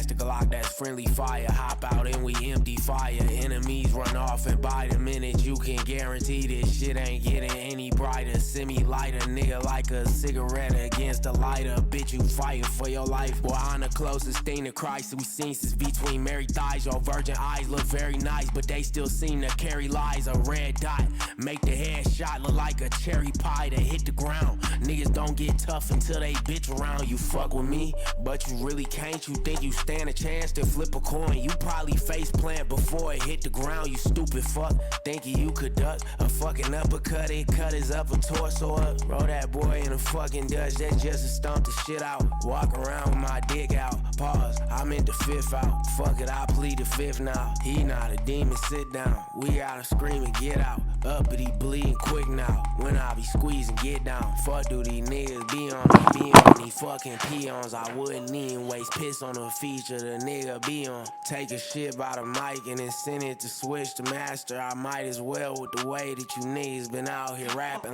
plastic Glock that's friendly fire. Hop out and we empty fire. Enemies run off and by the minute. You can guarantee this shit ain't getting any brighter. Semi-lighter, nigga, like a cigarette against a lighter. Bitch, you fighting for your life. Boy, I'm the closest thing to Christ we seen since between married thighs. Your virgin eyes look very nice, but they still seem to carry lies. A red dot make the headshot look like a cherry pie that hit the ground. Niggas don't get tough until they bitch around. You fuck with me, but you really can't. You think you stand a chance to flip a coin. You probably face plant before it hit the ground. You stupid fuck, thinking you could duck a fucking uppercut. It cut his upper torso up. Roll that boy in a fucking Dutch, that's just to stomp the shit out. Walk around with my dick out. Pause, I meant the fifth out. Fuck it, I plead the fifth now. He not a demon, sit down. We gotta scream and get out. Uppity bleeding quick now. When I be squeezing, get down. Fuck do these niggas be on me? Be on these fucking peons. I wouldn't even waste piss on a feature the nigga be on. Take a shit by the mic and then send it to switch to master. I might as well with the way that you niggas been out here rapping.